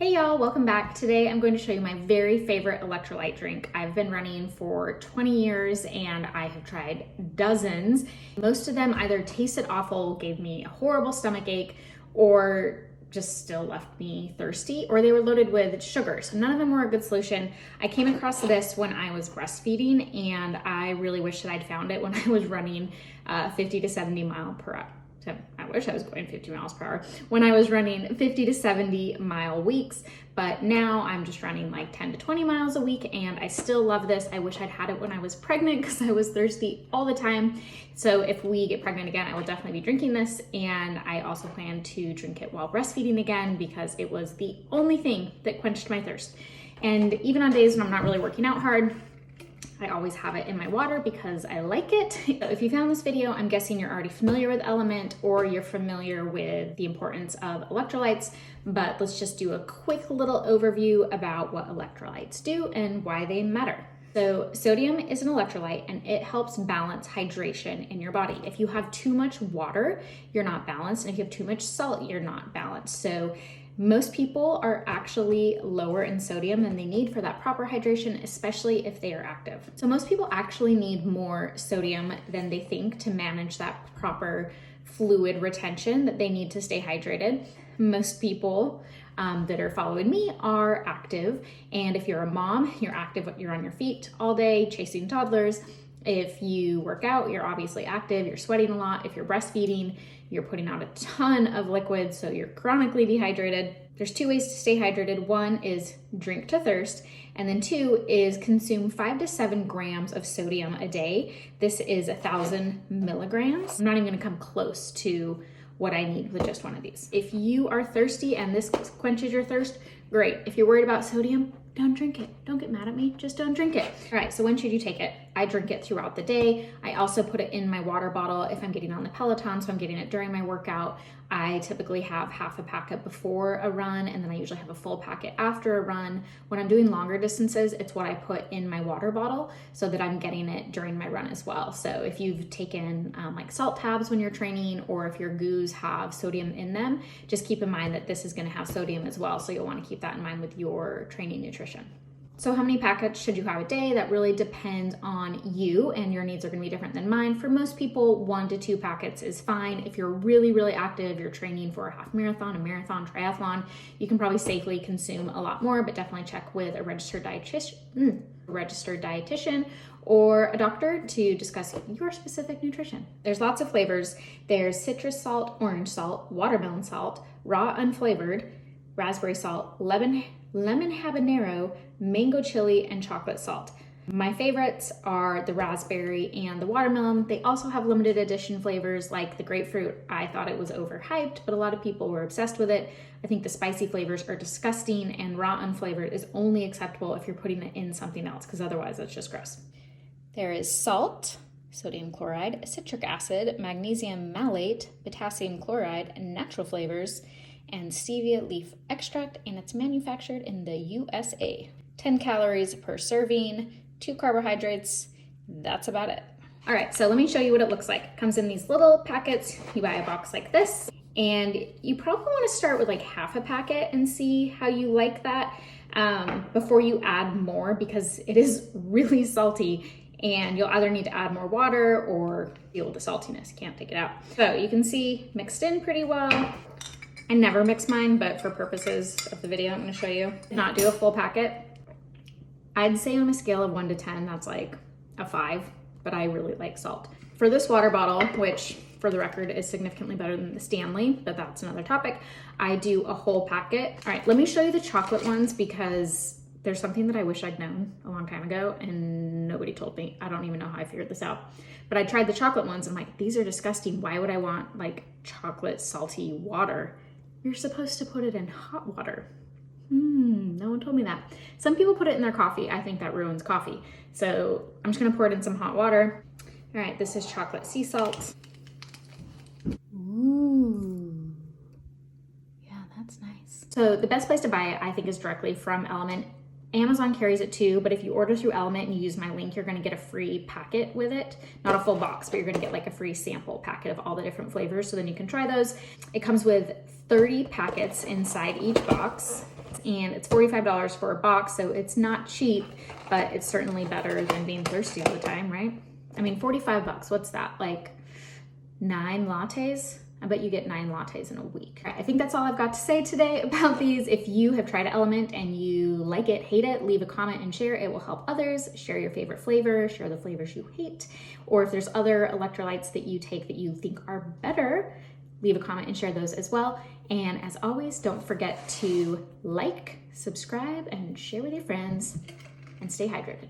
Hey y'all, welcome back. Today I'm going to show you my very favorite electrolyte drink. I've been running for 20 years and I have tried dozens. Most of them either tasted awful, gave me a horrible stomach ache, or just still left me thirsty, or they were loaded with sugar. So none of them were a good solution. I came across this when I was breastfeeding and I really wish that I'd found it when I was running 50 to 70 mile per hour. I wish I was going 50 miles per hour when I was running 50 to 70 mile weeks, but now I'm just running like 10 to 20 miles a week and I still love this. I wish I'd had it when I was pregnant because I was thirsty all the time. So if we get pregnant again, I will definitely be drinking this, and I also plan to drink it while breastfeeding again because it was the only thing that quenched my thirst. And even on days when I'm not really working out hard, I always have it in my water because I like it. So if you found this video, I'm guessing you're already familiar with LMNT or you're familiar with the importance of electrolytes, but let's just do a quick little overview about what electrolytes do and why they matter. So sodium is an electrolyte and it helps balance hydration in your body. If you have too much water, you're not balanced, and if you have too much salt, you're not balanced. So most people are actually lower in sodium than they need for that proper hydration, especially if they are active. So most people actually need more sodium than they think to manage that proper fluid retention that they need to stay hydrated. Most people that are following me are active, and if you're a mom, you're active, you're on your feet all day chasing toddlers. If you work out, you're obviously active, you're sweating a lot. If you're breastfeeding, you're putting out a ton of liquids, so you're chronically dehydrated. There's two ways to stay hydrated. One is drink to thirst, and then two is consume 5 to 7 grams of sodium a day. This is 1,000 milligrams. I'm not even gonna come close to what I need with just one of these. If you are thirsty and this quenches your thirst, great. If you're worried about sodium, don't drink it. Don't get mad at me, just don't drink it. All right, so when should you take it? I drink it throughout the day. I also put it in my water bottle if I'm getting on the Peloton, so I'm getting it during my workout. I typically have half a packet before a run, and then I usually have a full packet after a run. When I'm doing longer distances, it's what I put in my water bottle so that I'm getting it during my run as well. So if you've taken like salt tabs when you're training, or if your goos have sodium in them, just keep in mind that this is gonna have sodium as well. So you'll wanna keep that in mind with your training nutrition. So how many packets should you have a day? That really depends on you, and your needs are gonna be different than mine. For most people, 1 to 2 packets is fine. If you're really, really active, you're training for a half marathon, a marathon, triathlon, you can probably safely consume a lot more, but definitely check with a registered dietitian or a doctor to discuss your specific nutrition. There's lots of flavors. There's citrus salt, orange salt, watermelon salt, raw unflavored, raspberry salt, lemon habanero, mango chili, and chocolate salt. My favorites are the raspberry and the watermelon. They also have limited edition flavors like the grapefruit. I thought it was overhyped, but a lot of people were obsessed with it. I think the spicy flavors are disgusting, and raw unflavored is only acceptable if you're putting it in something else, because otherwise it's just gross. There is salt, sodium chloride, citric acid, magnesium malate, potassium chloride, and natural flavors, and stevia leaf extract, and it's manufactured in the USA. 10 calories per serving, 2 carbohydrates, that's about it. All right, so let me show you what it looks like. It comes in these little packets. You buy a box like this, and you probably wanna start with like half a packet and see how you like that before you add more, because it is really salty, and you'll either need to add more water or deal with the saltiness. You can't take it out. So you can see mixed in pretty well. I never mix mine, but for purposes of the video, I'm gonna show you. Not do a full packet. I'd say on a scale of 1 to 10, that's like a 5, but I really like salt. For this water bottle, which for the record is significantly better than the Stanley, but that's another topic, I do a whole packet. All right, let me show you the chocolate ones because there's something that I wish I'd known a long time ago and nobody told me. I don't even know how I figured this out. But I tried the chocolate ones. I'm like, these are disgusting. Why would I want like chocolate salty water? You're supposed to put it in hot water. No one told me that. Some people put it in their coffee. I think that ruins coffee. So I'm just gonna pour it in some hot water. All right, this is chocolate sea salt. Ooh, yeah, that's nice. So the best place to buy it, I think, is directly from LMNT Amazon carries it too, but if you order through LMNT and you use my link, you're gonna get a free packet with it. Not a full box, but you're gonna get like a free sample packet of all the different flavors, so then you can try those. It comes with 30 packets inside each box, and it's $45 for a box, so it's not cheap, but it's certainly better than being thirsty all the time, right? I mean, 45 bucks, what's that? Like 9 lattes? I bet you get 9 lattes in a week. I think that's all I've got to say today about these. If you have tried LMNT and you like it, hate it, leave a comment and share. It will help others. Share your favorite flavor, share the flavors you hate, or if there's other electrolytes that you take that you think are better, leave a comment and share those as well. And as always, don't forget to like, subscribe, and share with your friends, and stay hydrated.